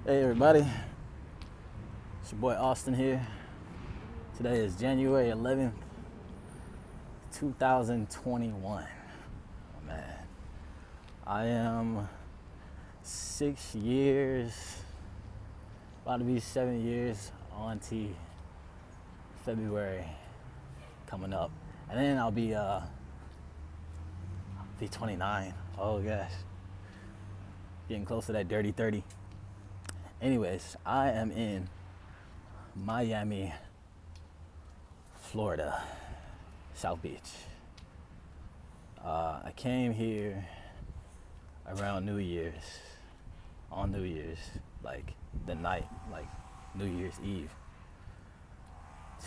Hey everybody, it's your boy Austin here. Today is January 11th, 2021. Oh, man, I am 6 years, about to be 7 years on T February coming up. And then I'll be 29. Oh gosh, getting close to that dirty 30. Anyways, I am in Miami, Florida, South Beach. I came here around New Year's, on New Year's, like the night, like New Year's Eve,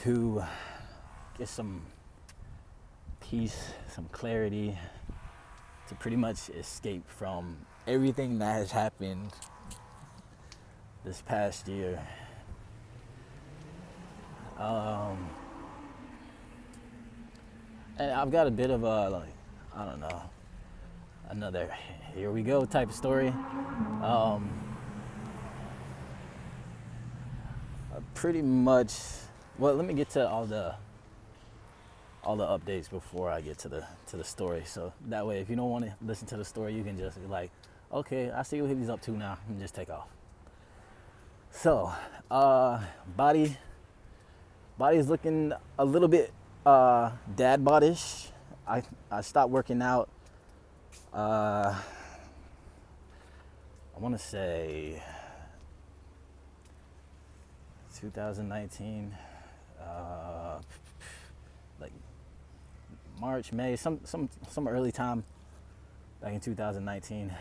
to get some peace, some clarity, to pretty much escape from everything that has happened this past year. And I've got a bit of a, I don't know, another here we go type of story. Pretty much, well, let me get to all the updates before I get to the story. So that way, if you don't want to listen to the story, you can just be like, okay, I see what he's up to now, and just take off. So, body's looking a little bit dad bodish. I stopped working out. I want to say 2019, like March, May, some early time back in 2019,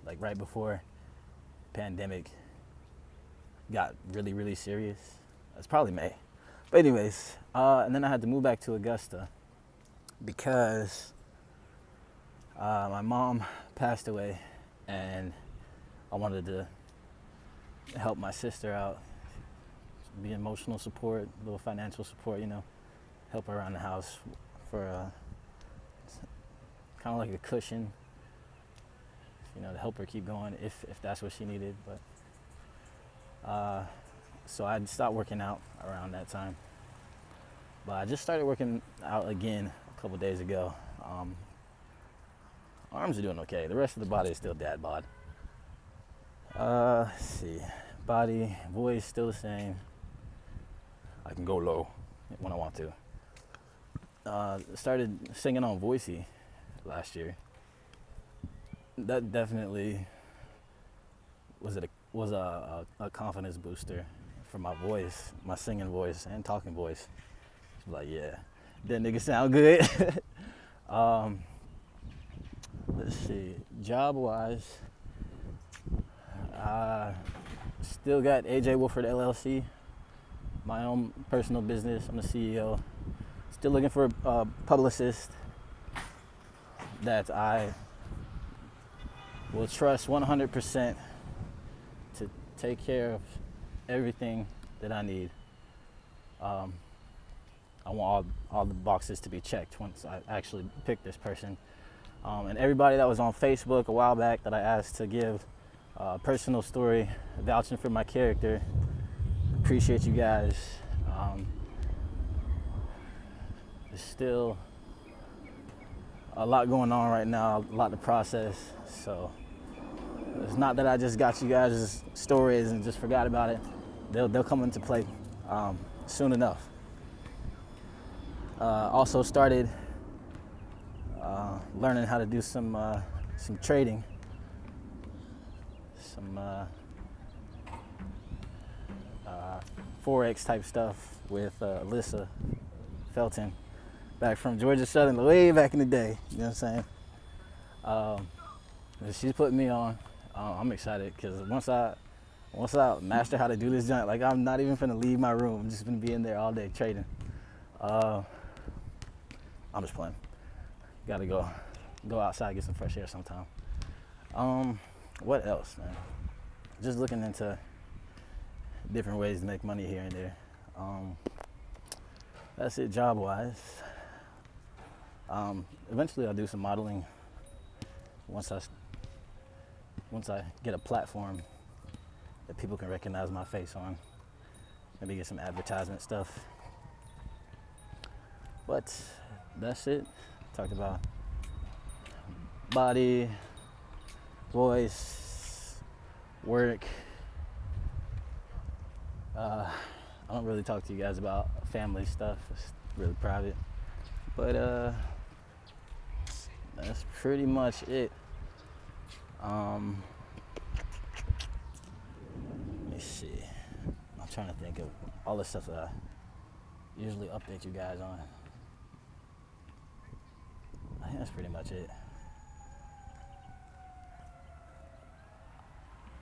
like right before pandemic got really, really serious. It's probably May. But anyways, and then I had to move back to Augusta because my mom passed away, and I wanted to help my sister out, be emotional support, a little financial support, help her around the house for kind of like a cushion, to help her keep going if that's what she needed. But so I stopped working out around that time. But I just started working out again a couple days ago. Arms are doing okay. The rest of the body is still dad bod. Let's see. Body, voice still the same. I can go low when I want to. Started singing on Voicey last year. That definitely was a confidence booster for my voice, my singing voice and talking voice. Like, yeah, that nigga sound good. Let's see, job wise, still got AJ Wolford LLC, my own personal business. I'm the CEO. Still looking for a publicist that I will trust 100% to take care of everything that I need. I want all the boxes to be checked once I actually pick this person. And everybody that was on Facebook a while back that I asked to give a personal story vouching for my character, appreciate you guys. There's still a lot going on right now, a lot to process. So it's not that I just got you guys' stories and just forgot about it. They'll come into play soon enough. Also started learning how to do some trading, some Forex type stuff with Alyssa Felton, back from Georgia Southern, way back in the day. You know what I'm saying? She's putting me on. I'm excited because once I master how to do this joint, like, I'm not even finna leave my room. I'm just gonna be in there all day trading. I'm just playing. Gotta go outside, get some fresh air sometime. What else, man? Just looking into different ways to make money here and there. That's it job wise. Eventually I'll do some modeling once I get a platform that people can recognize my face on. Maybe get some advertisement stuff. But that's it. Talked about body, voice, work. I don't really talk to you guys about family stuff. It's really private. But that's pretty much it. Let me see. I'm trying to think of all the stuff that I usually update you guys on. I think that's pretty much it.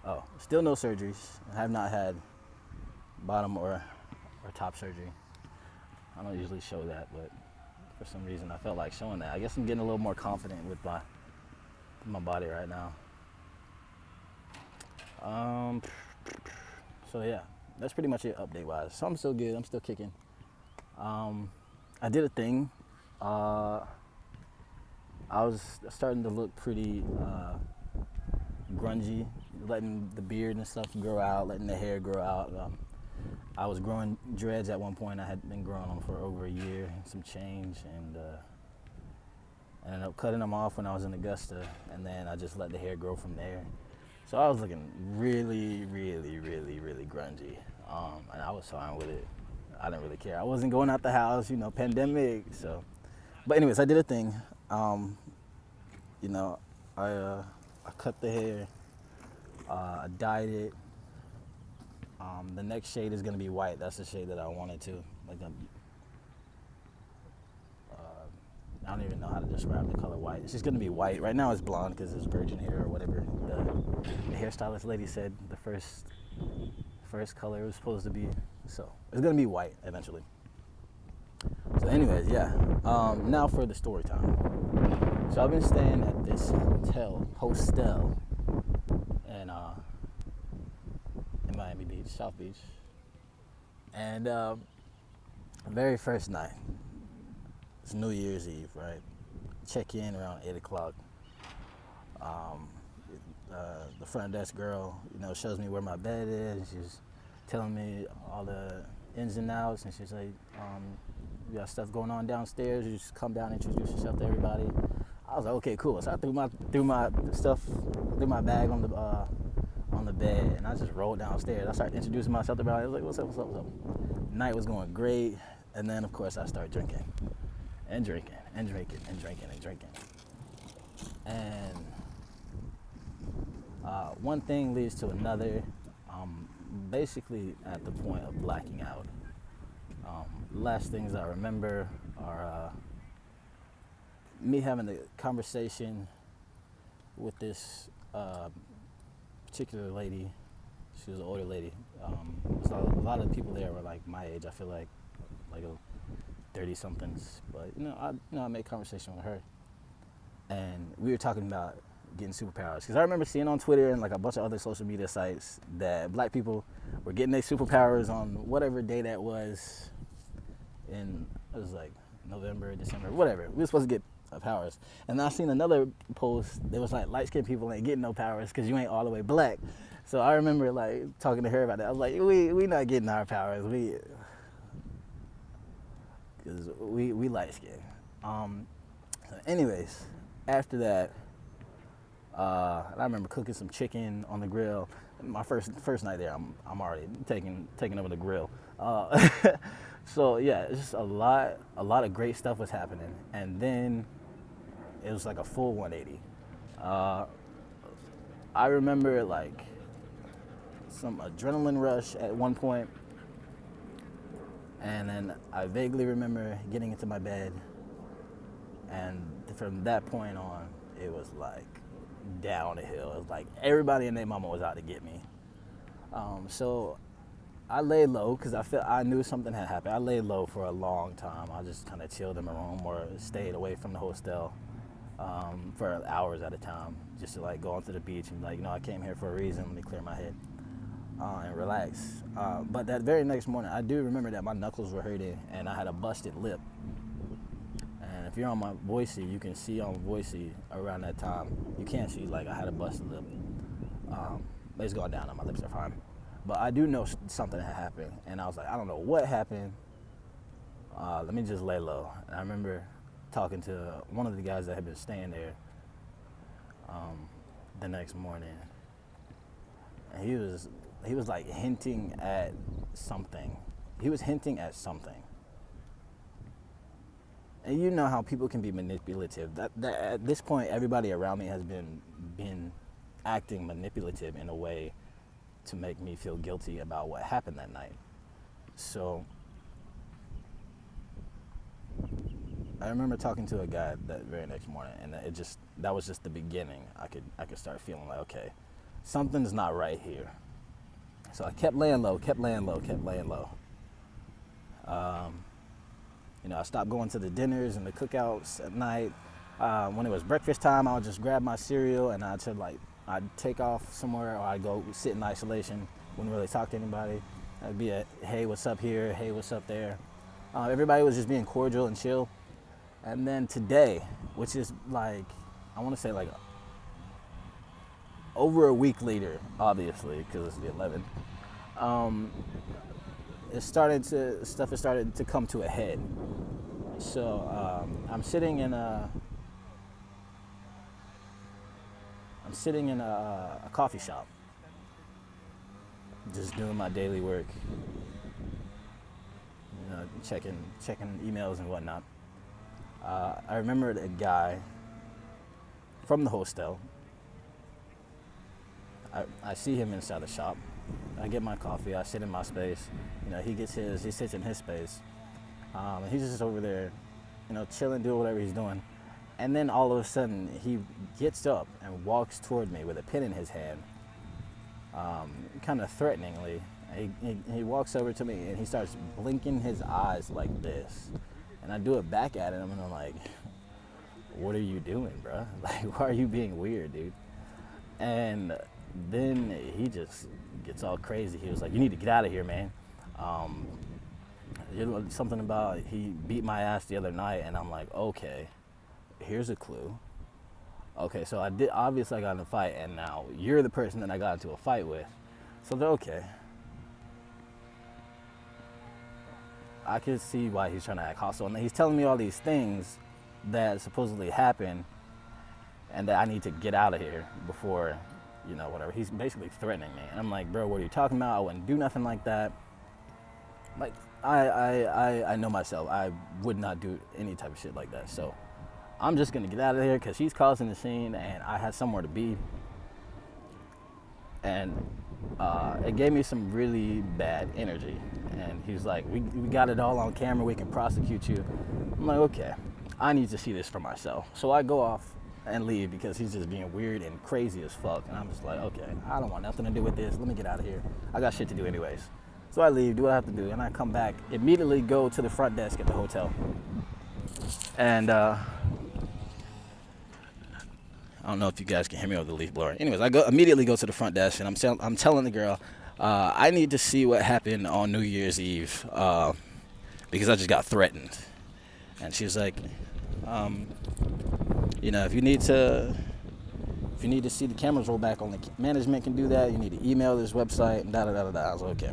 Oh, still no surgeries. I have not had bottom or top surgery. I don't usually show that, but for some reason I felt like showing that. I guess I'm getting a little more confident with my body right now. So yeah, that's pretty much it update wise. So I'm still good. I'm still kicking. I did a thing. I was starting to look pretty grungy, letting the beard and stuff grow out, letting the hair grow out. I was growing dreads at one point. I had been growing them for over a year, some change, and I ended up cutting them off when I was in Augusta, and then I just let the hair grow from there. So I was looking really, really, really, really grungy, and I was fine with it. I didn't really care. I wasn't going out the house, pandemic. So, but anyways, I did a thing. I cut the hair. I dyed it. The next shade is gonna be white. That's the shade that I wanted to. I don't even know how to describe the color white. It's just gonna be white. Right now it's blonde because it's virgin hair or whatever. The hairstylist lady said the first color it was supposed to be. So it's gonna be white eventually. So anyways, yeah. Now for the story time. So I've been staying at this hostel in Miami Beach, South Beach. And very first night, it's New Year's Eve, right? Check in around 8 o'clock. The front desk girl, shows me where my bed is. She's telling me all the ins and outs, and she's like, "You got stuff going on downstairs. You just come down and introduce yourself to everybody." I was like, "Okay, cool." So I threw my bag on the bed, and I just rolled downstairs. I started introducing myself to everybody. I was like, "What's up? What's up? What's up?" Night was going great, and then of course I started drinking, and drinking, and drinking, and drinking, and drinking, and one thing leads to another. Basically at the point of blacking out. Last things I remember are me having a conversation with this particular lady. She was an older lady. So a lot of the people there were like my age. I feel like a 30-somethings. But I made conversation with her, and we were talking about getting superpowers, because I remember seeing on Twitter and like a bunch of other social media sites that black people were getting their superpowers on whatever day that was. It was like November, December, whatever. We were supposed to get powers. And I seen another post that was like, light skinned people ain't getting no powers because you ain't all the way black. So I remember like talking to her about that. I was like, we not getting our powers. We light skinned. So anyways, after that, I remember cooking some chicken on the grill. My first night there, I'm already taking over the grill. So yeah, it's just a lot of great stuff was happening, and then it was like a full 180. I remember like some adrenaline rush at one point, and then I vaguely remember getting into my bed, and from that point on, it was like down the hill. It was like everybody and their mama was out to get me. So I laid low because I knew something had happened. I laid low for a long time. I just kind of chilled in my room or stayed away from the hostel for hours at a time, just to like go onto the beach and like, I came here for a reason. Let me clear my head and relax. But that very next morning, I do remember that my knuckles were hurting and I had a busted lip. If you're on my Voicey, you can see on Voicey around that time. You can't see, like, I had a busted lip. But it's going down now. My lips are fine. But I do know something had happened, and I was like, I don't know what happened. Let me just lay low. And I remember talking to one of the guys that had been staying there the next morning, and he was like hinting at something. He was hinting at something. And you know how people can be manipulative. That at this point, everybody around me has been acting manipulative in a way to make me feel guilty about what happened that night. So I remember talking to a guy that very next morning, and that was just the beginning. I could start feeling like, okay, something's not right here. So I kept laying low. I stopped going to the dinners and the cookouts at night. When it was breakfast time, I would just grab my cereal and I'd take off somewhere, or I'd go sit in isolation. Wouldn't really talk to anybody. I'd be a, hey, what's up here? Hey, what's up there? Everybody was just being cordial and chill. And then today, which is like, I want to say like over a week later, obviously, because it's the 11th, stuff has started to come to a head. So I'm sitting in a coffee shop, just doing my daily work, checking emails and whatnot. I remembered a guy from the hostel. I see him inside the shop. I get my coffee. I sit in my space. He sits in his space. And he's just over there, chilling, doing whatever he's doing. And then all of a sudden, he gets up and walks toward me with a pen in his hand, kind of threateningly. He walks over to me and he starts blinking his eyes like this. And I do it back at him, and I'm like, what are you doing, bro? Like, why are you being weird, dude? And then he just gets all crazy. He was like, you need to get out of here, man. Something about he beat my ass the other night, and I'm like, okay, here's a clue. Okay, so I got in a fight, and now you're the person that I got into a fight with. So they're okay. I could see why he's trying to act hostile. And he's telling me all these things that supposedly happened and that I need to get out of here before, whatever. He's basically threatening me. And I'm like, bro, what are you talking about? I wouldn't do nothing like that. Like, I know myself. I would not do any type of shit like that. So I'm just going to get out of here because he's causing the scene and I had somewhere to be. And it gave me some really bad energy. And he's like, we got it all on camera, we can prosecute you. I'm like, okay, I need to see this for myself. So I go off and leave because he's just being weird and crazy as fuck. And I'm just like, okay, I don't want nothing to do with this. Let me get out of here. I got shit to do anyways. So I leave, do what I have to do, and I come back, immediately go to the front desk at the hotel. And I don't know if you guys can hear me over the leaf blower. Anyways, I immediately go to the front desk, and I'm telling the girl, I need to see what happened on New Year's Eve because I just got threatened. And she was like, if you need to see the cameras roll back, only management can do that. You need to email this website and da-da-da-da-da. I was like, okay.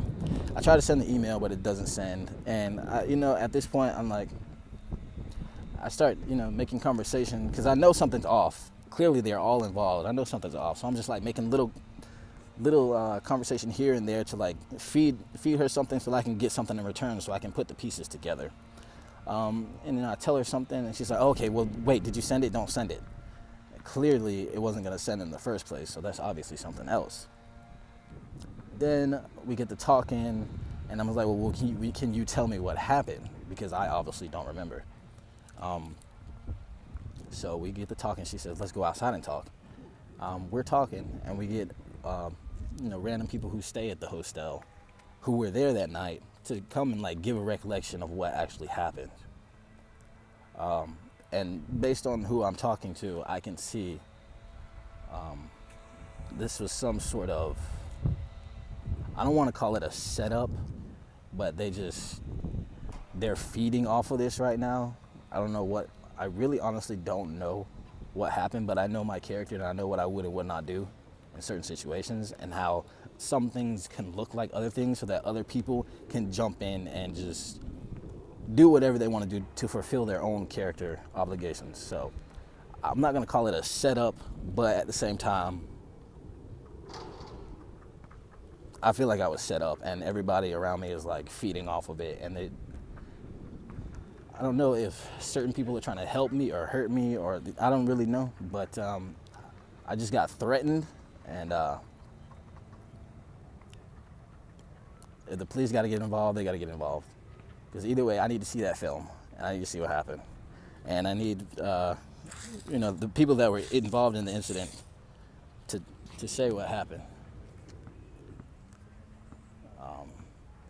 I try to send the email, but it doesn't send. And, at this point, I'm like, I start, making conversation because I know something's off. Clearly, they're all involved. I know something's off. So I'm just like making little conversation here and there to like feed her something so that I can get something in return so I can put the pieces together. And then I tell her something and she's like, okay, well, wait, did you send it? Don't send it. Clearly, it wasn't going to send in the first place, so that's obviously something else. Then we get to talking, and I'm like, well, can you tell me what happened? Because I obviously don't remember. So we get to talking. She says, let's go outside and talk. We're talking, and we get random people who stay at the hostel who were there that night to come and like give a recollection of what actually happened. And based on who I'm talking to, I can see this was some sort of, I don't want to call it a setup, but they're feeding off of this right now. I don't know what, I really honestly don't know what happened, but I know my character and I know what I would and would not do in certain situations and how some things can look like other things so that other people can jump in and just do whatever they want to do to fulfill their own character obligations. So I'm not going to call it a setup, but at the same time, I feel like I was set up and everybody around me is like feeding off of it. And I don't know if certain people are trying to help me or hurt me, or I don't really know, but I just got threatened, and if the police got to get involved, they got to get involved. Because either way, I need to see that film, and I need to see what happened. And I need, the people that were involved in the incident to say what happened.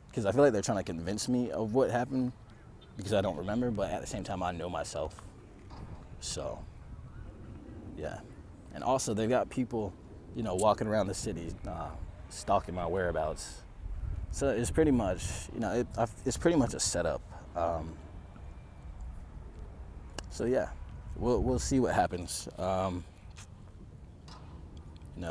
Because I feel like they're trying to convince me of what happened, because I don't remember, but at the same time, I know myself. So, yeah. And also, they've got people, walking around the city, stalking my whereabouts. So it's pretty much, it's pretty much a setup. So yeah, we'll see what happens. If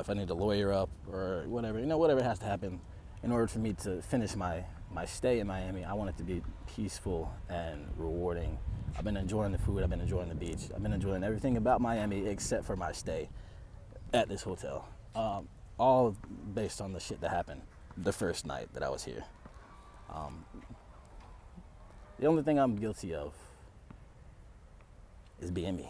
I need to lawyer up or whatever, whatever has to happen in order for me to finish my stay in Miami. I want it to be peaceful and rewarding. I've been enjoying the food. I've been enjoying the beach. I've been enjoying everything about Miami except for my stay at this hotel. All based on the shit that happened the first night that I was here. The only thing I'm guilty of is being me.